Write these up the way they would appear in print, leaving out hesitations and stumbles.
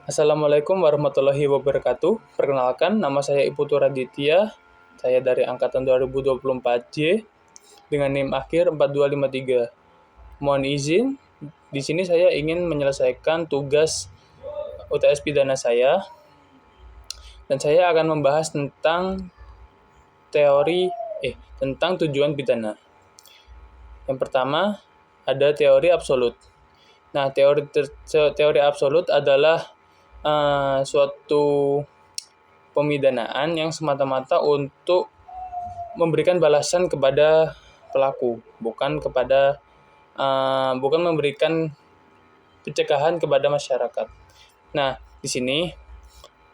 Assalamualaikum warahmatullahi wabarakatuh. Perkenalkan, nama saya Iputu Raditya. Saya dari angkatan 2024J dengan NIM akhir 4253. Mohon izin, di sini saya ingin menyelesaikan tugas UTS pidana saya dan saya akan membahas teori tentang tujuan pidana. Yang pertama, ada teori absolut. Nah, teori absolut adalah suatu pemidanaan yang semata-mata untuk memberikan balasan kepada pelaku, bukan memberikan pencegahan kepada masyarakat. Nah, di sini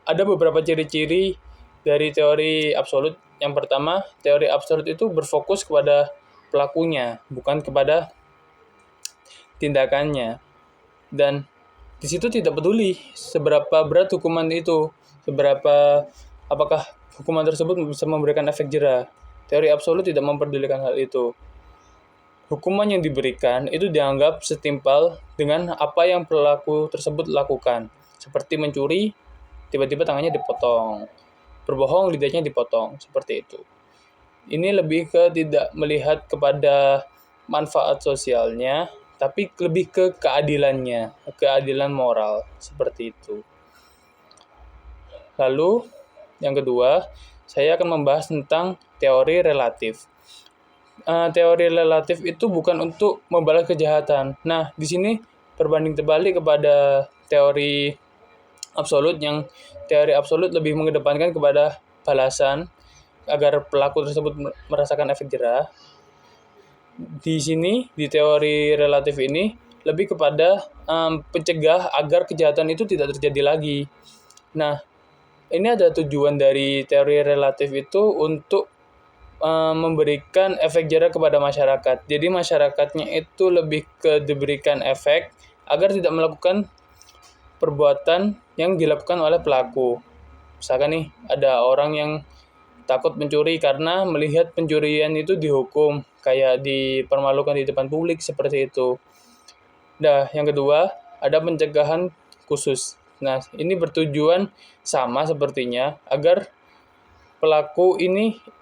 ada beberapa ciri-ciri dari teori absolut. Yang pertama, teori absolut itu berfokus kepada pelakunya, bukan kepada tindakannya. Dan di situ tidak peduli seberapa berat hukuman itu, apakah hukuman tersebut bisa memberikan efek jera. Teori absolut tidak memperdulikan hal itu. Hukuman yang diberikan itu dianggap setimpal dengan apa yang pelaku tersebut lakukan. Seperti mencuri, tiba-tiba tangannya dipotong. Berbohong, lidahnya dipotong. Seperti itu. Ini lebih ke tidak melihat kepada manfaat sosialnya, tapi lebih ke keadilannya, keadilan moral, seperti itu. Lalu, yang kedua, saya akan membahas tentang teori relatif. Teori relatif itu bukan untuk membalas kejahatan. Nah, di sini berbanding terbalik kepada teori absolut, yang teori absolut lebih mengedepankan kepada balasan agar pelaku tersebut merasakan efek jera. Di sini, di teori relatif ini, lebih kepada pencegah agar kejahatan itu tidak terjadi lagi. Nah, ini ada tujuan dari teori relatif itu untuk memberikan efek jera kepada masyarakat. Jadi masyarakatnya itu lebih ke diberikan efek agar tidak melakukan perbuatan yang dilakukan oleh pelaku. Misalkan nih, ada orang yang takut mencuri karena melihat pencurian itu dihukum, kayak dipermalukan di depan publik, seperti itu. Nah, yang kedua, ada pencegahan khusus. Nah, ini bertujuan sama sepertinya, agar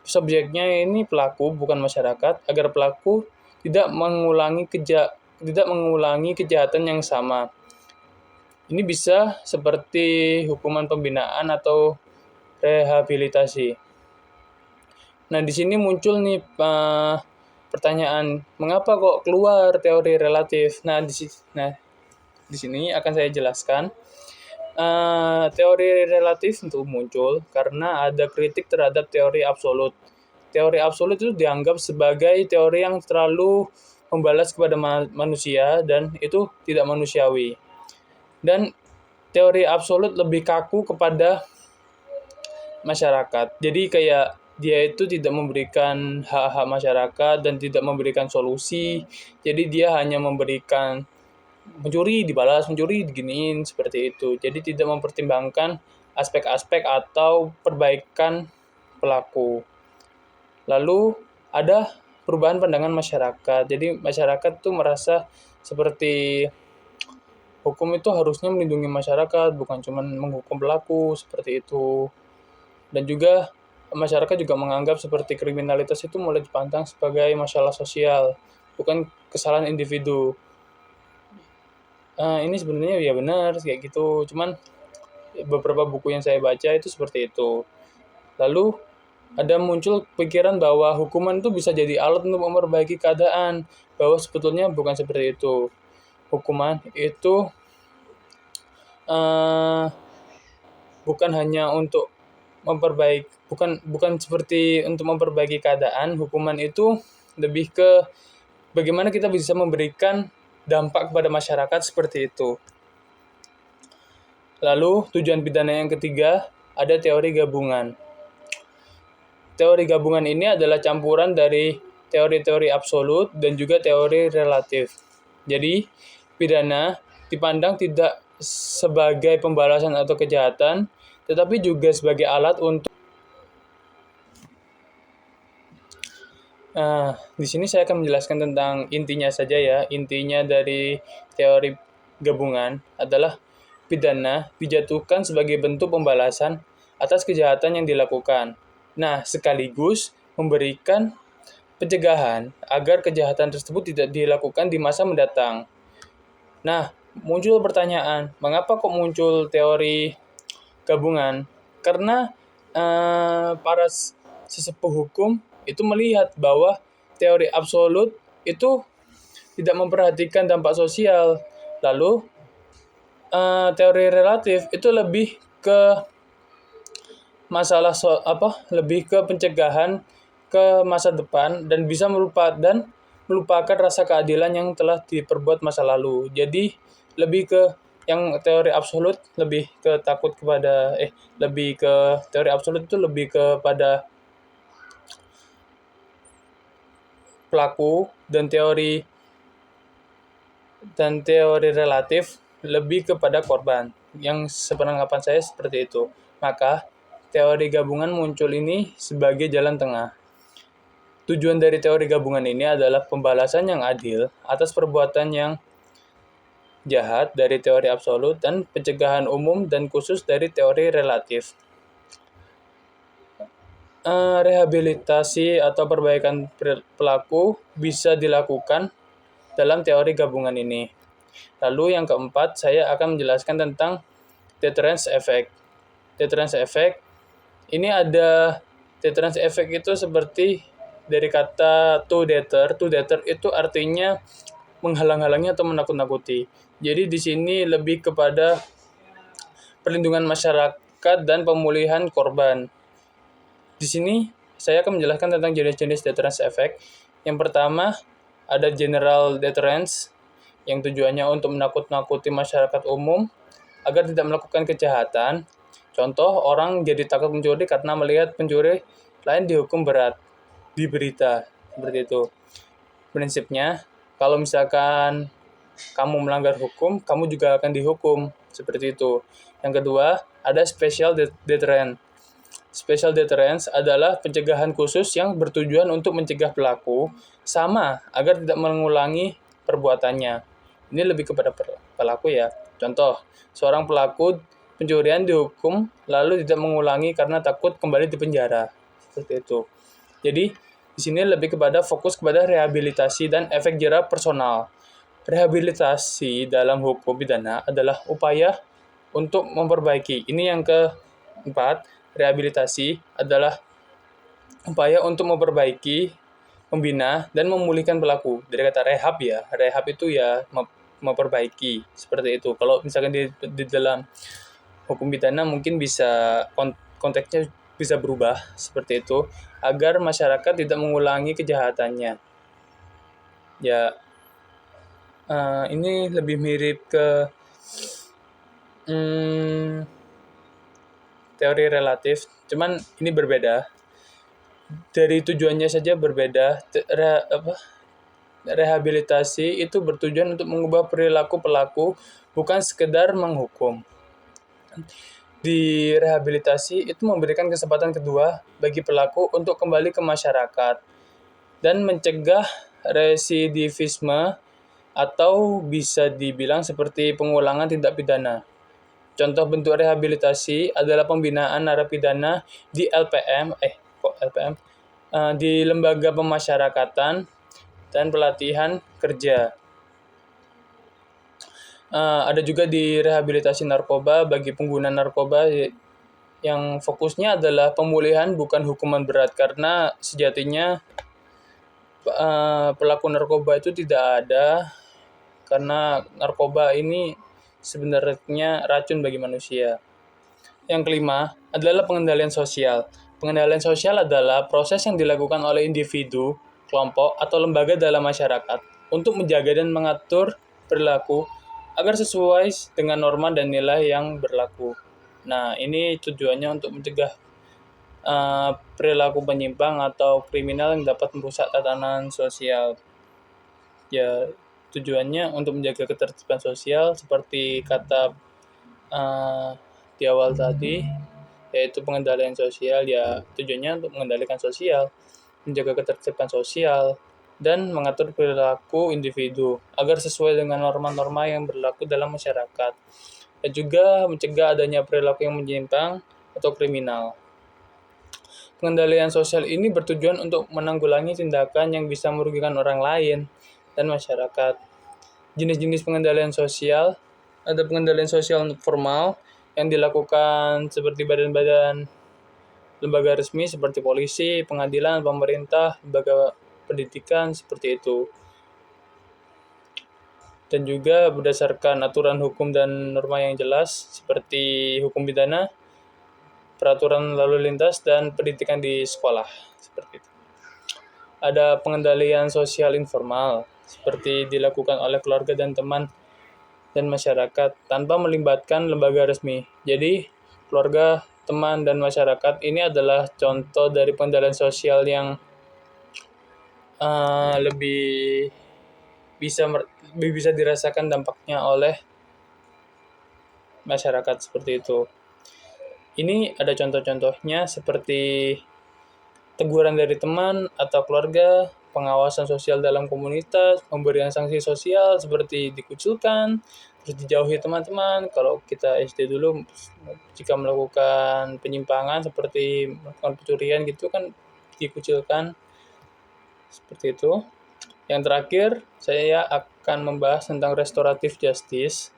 subjeknya ini pelaku, bukan masyarakat, agar pelaku tidak mengulangi kejahatan yang sama. Ini bisa seperti hukuman pembinaan atau rehabilitasi. Nah, di sini muncul nih pertanyaan, mengapa kok keluar teori relatif? Nah, di sini akan saya jelaskan. Teori relatif itu muncul karena ada kritik terhadap teori absolut. Teori absolut itu dianggap sebagai teori yang terlalu membalas kepada manusia dan itu tidak manusiawi. Dan teori absolut lebih kaku kepada masyarakat. Jadi kayak dia itu tidak memberikan hak-hak masyarakat dan tidak memberikan solusi. Jadi dia hanya memberikan mencuri dibalas, mencuri diginiin, seperti itu. Jadi tidak mempertimbangkan aspek-aspek atau perbaikan pelaku. Lalu ada perubahan pandangan masyarakat. Jadi masyarakat tuh merasa seperti hukum itu harusnya melindungi masyarakat, bukan cuma menghukum pelaku, seperti itu. Dan juga masyarakat juga menganggap seperti kriminalitas itu mulai dipandang sebagai masalah sosial, bukan kesalahan individu. Ini sebenarnya ya benar kayak gitu, cuman beberapa buku yang saya baca itu seperti itu. Lalu ada muncul pikiran bahwa hukuman itu bisa jadi alat untuk memperbaiki keadaan, bahwa sebetulnya bukan seperti itu. Hukuman itu uh, bukan hanya untuk bukan seperti untuk memperbaiki keadaan. Hukuman itu lebih ke bagaimana kita bisa memberikan dampak kepada masyarakat, seperti itu. Lalu tujuan pidana yang ketiga, ada teori gabungan. Teori gabungan ini adalah campuran dari teori-teori absolut dan juga teori relatif. Jadi, pidana dipandang tidak sebagai pembalasan atau kejahatan, tetapi juga sebagai alat untuk di sini saya akan menjelaskan tentang intinya saja ya. Intinya dari teori gabungan adalah pidana dijatuhkan sebagai bentuk pembalasan atas kejahatan yang dilakukan. Nah, sekaligus memberikan pencegahan agar kejahatan tersebut tidak dilakukan di masa mendatang. Nah, muncul pertanyaan, mengapa kok muncul teori gabungan? Karena para sesepuh hukum itu melihat bahwa teori absolut itu tidak memperhatikan dampak sosial. Lalu teori relatif itu lebih ke masalah lebih ke pencegahan ke masa depan dan bisa melupakan rasa keadilan yang telah diperbuat masa lalu. Jadi lebih ke yang teori absolut lebih ke teori absolut itu lebih kepada pelaku dan teori relatif lebih kepada korban. Yang sepenangkapan saya seperti itu. Maka teori gabungan muncul ini sebagai jalan tengah. Tujuan dari teori gabungan ini adalah pembalasan yang adil atas perbuatan yang jahat dari teori absolut dan pencegahan umum dan khusus dari teori relatif. Rehabilitasi atau perbaikan pelaku bisa dilakukan dalam teori gabungan ini. Lalu yang keempat, saya akan menjelaskan tentang deterrence effect. Deterrence effect, ini ada deterrence effect itu seperti dari kata to deter. To deter itu artinya menghalang-halangi atau menakut-nakuti. Jadi di sini lebih kepada perlindungan masyarakat dan pemulihan korban. Di sini saya akan menjelaskan tentang jenis-jenis deterrence effect. Yang pertama ada general deterrence yang tujuannya untuk menakut-nakuti masyarakat umum agar tidak melakukan kejahatan. Contoh, orang jadi takut mencuri karena melihat pencuri lain dihukum berat di berita. Seperti itu. Prinsipnya, kalau misalkan kamu melanggar hukum, kamu juga akan dihukum. Seperti itu. Yang kedua, ada special deterrence. Special deterrence adalah pencegahan khusus yang bertujuan untuk mencegah pelaku sama agar tidak mengulangi perbuatannya. Ini lebih kepada pelaku ya. Contoh, seorang pelaku pencurian dihukum lalu tidak mengulangi karena takut kembali di penjara. Seperti itu. Jadi, di sini lebih kepada fokus kepada rehabilitasi dan efek jera personal. Rehabilitasi dalam hukum pidana adalah upaya untuk memperbaiki. Ini yang keempat, rehabilitasi adalah upaya untuk memperbaiki, membina, dan memulihkan pelaku. Dari kata rehab ya, rehab itu ya memperbaiki, seperti itu. Kalau misalkan di dalam hukum pidana mungkin bisa konteksnya bisa berubah seperti itu, agar masyarakat tidak mengulangi kejahatannya. Ya, ini lebih mirip ke teori relatif, cuman ini berbeda. Dari tujuannya saja berbeda. Rehabilitasi itu bertujuan untuk mengubah perilaku pelaku, bukan sekedar menghukum. Di rehabilitasi itu memberikan kesempatan kedua bagi pelaku untuk kembali ke masyarakat dan mencegah residivisme atau bisa dibilang seperti pengulangan tindak pidana. Contoh bentuk rehabilitasi adalah pembinaan narapidana di di lembaga pemasyarakatan dan pelatihan kerja. Ada juga di rehabilitasi narkoba bagi pengguna narkoba yang fokusnya adalah pemulihan bukan hukuman berat, karena sejatinya pelaku narkoba itu tidak ada, karena narkoba ini sebenarnya racun bagi manusia. Yang kelima adalah pengendalian sosial. Pengendalian sosial adalah proses yang dilakukan oleh individu, kelompok, atau lembaga dalam masyarakat untuk menjaga dan mengatur perilaku agar sesuai dengan norma dan nilai yang berlaku. Nah, ini tujuannya untuk mencegah perilaku penyimpang atau kriminal yang dapat merusak tatanan sosial. Ya, tujuannya untuk menjaga ketertiban sosial seperti kata di awal tadi, yaitu pengendalian sosial. Ya, tujuannya untuk mengendalikan sosial, menjaga ketertiban sosial, dan mengatur perilaku individu agar sesuai dengan norma-norma yang berlaku dalam masyarakat. dan juga mencegah adanya perilaku yang menyimpang atau kriminal. Pengendalian sosial ini bertujuan untuk menanggulangi tindakan yang bisa merugikan orang lain dan masyarakat. Jenis-jenis pengendalian sosial, ada pengendalian sosial formal yang dilakukan seperti badan-badan lembaga resmi seperti polisi, pengadilan, pemerintah, lembaga pendidikan seperti itu. Dan juga berdasarkan aturan hukum dan norma yang jelas seperti hukum pidana, peraturan lalu lintas, dan pendidikan di sekolah seperti itu. Ada pengendalian sosial informal seperti dilakukan oleh keluarga dan teman dan masyarakat tanpa melibatkan lembaga resmi. Jadi, keluarga, teman, dan masyarakat ini adalah contoh dari pengendalian sosial yang lebih bisa dirasakan dampaknya oleh masyarakat seperti itu. Ini ada contoh-contohnya seperti teguran dari teman atau keluarga, pengawasan sosial dalam komunitas, pemberian sanksi sosial seperti dikucilkan, terus dijauhi teman-teman. Kalau kita SD dulu, jika melakukan penyimpangan seperti melakukan pencurian gitu kan dikucilkan, seperti itu. Yang terakhir, saya akan membahas tentang restoratif justice.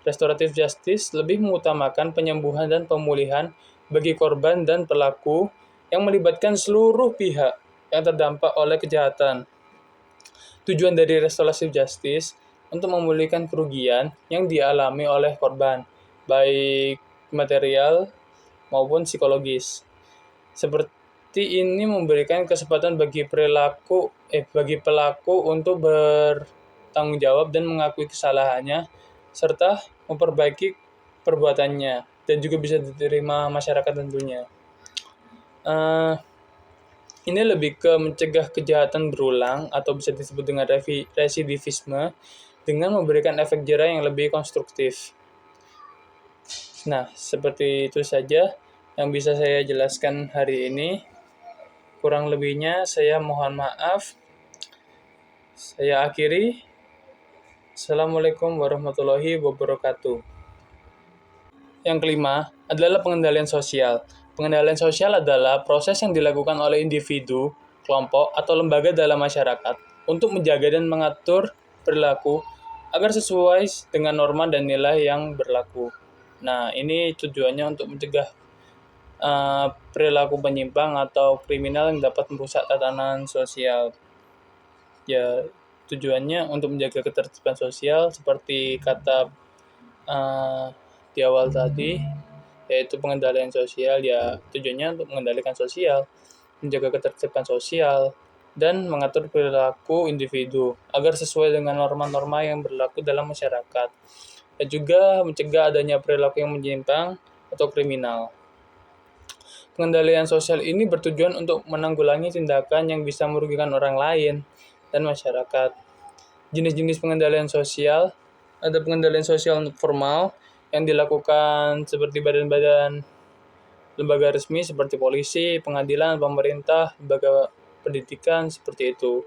Restoratif justice lebih mengutamakan penyembuhan dan pemulihan bagi korban dan pelaku yang melibatkan seluruh pihak yang terdampak oleh kejahatan. Tujuan dari restoratif justice untuk memulihkan kerugian yang dialami oleh korban, baik material maupun psikologis. Seperti ini memberikan kesempatan bagi pelaku untuk bertanggung jawab dan mengakui kesalahannya serta memperbaiki perbuatannya dan juga bisa diterima masyarakat tentunya. Ini lebih ke mencegah kejahatan berulang atau bisa disebut dengan residivisme dengan memberikan efek jera yang lebih konstruktif. Nah, seperti itu saja yang bisa saya jelaskan hari ini. Kurang lebihnya saya mohon maaf. Saya akhiri. Assalamualaikum warahmatullahi wabarakatuh. Yang kelima adalah pengendalian sosial. Pengendalian sosial adalah proses yang dilakukan oleh individu, kelompok, atau lembaga dalam masyarakat untuk menjaga dan mengatur perilaku agar sesuai dengan norma dan nilai yang berlaku. Nah, ini tujuannya untuk mencegah perilaku penyimpang atau kriminal yang dapat merusak tatanan sosial. Ya, tujuannya untuk menjaga ketertiban sosial seperti kata di awal tadi, yaitu pengendalian sosial. Ya, tujuannya untuk mengendalikan sosial, menjaga ketertiban sosial, dan mengatur perilaku individu agar sesuai dengan norma-norma yang berlaku dalam masyarakat, dan juga mencegah adanya perilaku yang menyimpang atau kriminal. Pengendalian sosial ini bertujuan untuk menanggulangi tindakan yang bisa merugikan orang lain dan masyarakat. Jenis-jenis pengendalian sosial, ada pengendalian sosial formal yang dilakukan seperti badan-badan lembaga resmi seperti polisi, pengadilan, pemerintah, lembaga pendidikan seperti itu.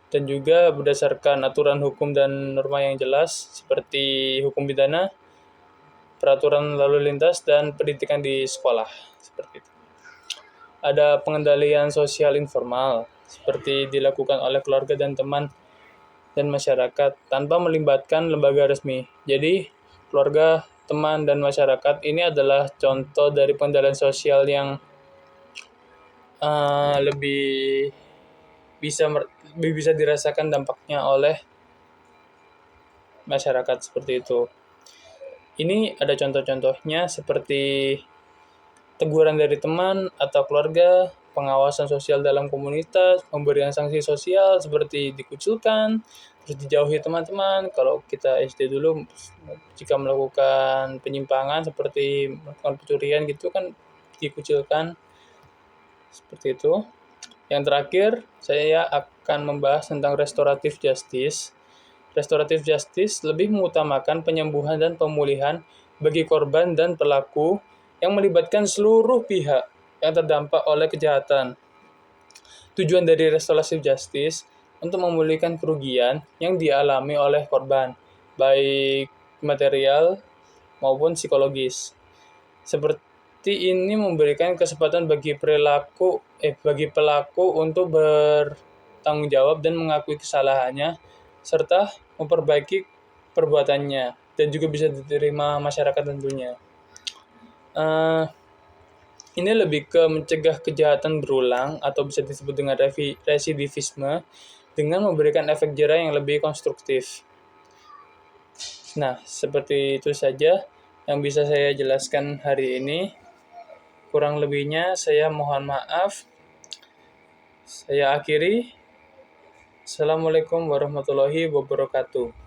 Dan juga berdasarkan aturan hukum dan norma yang jelas seperti hukum pidana, peraturan lalu lintas, dan pendidikan di sekolah seperti itu. Ada pengendalian sosial informal seperti dilakukan oleh keluarga dan teman dan masyarakat tanpa melibatkan lembaga resmi. Jadi, keluarga, teman, dan masyarakat ini adalah contoh dari pengendalian sosial yang lebih bisa dirasakan dampaknya oleh masyarakat seperti itu. Ini ada contoh-contohnya seperti teguran dari teman atau keluarga, pengawasan sosial dalam komunitas, pemberian sanksi sosial seperti dikucilkan, terus dijauhi teman-teman. Kalau kita SD dulu, jika melakukan penyimpangan seperti melakukan pencurian gitu kan dikucilkan, seperti itu. Yang terakhir, saya akan membahas tentang restoratif justice. Restoratif justice lebih mengutamakan penyembuhan dan pemulihan bagi korban dan pelaku yang melibatkan seluruh pihak yang terdampak oleh kejahatan. Tujuan dari restoratif justice untuk memulihkan kerugian yang dialami oleh korban, baik material maupun psikologis. Seperti ini memberikan kesempatan bagi pelaku untuk bertanggung jawab dan mengakui kesalahannya serta memperbaiki perbuatannya dan juga bisa diterima masyarakat tentunya. Ini lebih ke mencegah kejahatan berulang atau bisa disebut dengan residivisme dengan memberikan efek jera yang lebih konstruktif. Nah, seperti itu saja yang bisa saya jelaskan hari ini. Kurang lebihnya saya mohon maaf. Saya akhiri. Assalamualaikum warahmatullahi wabarakatuh.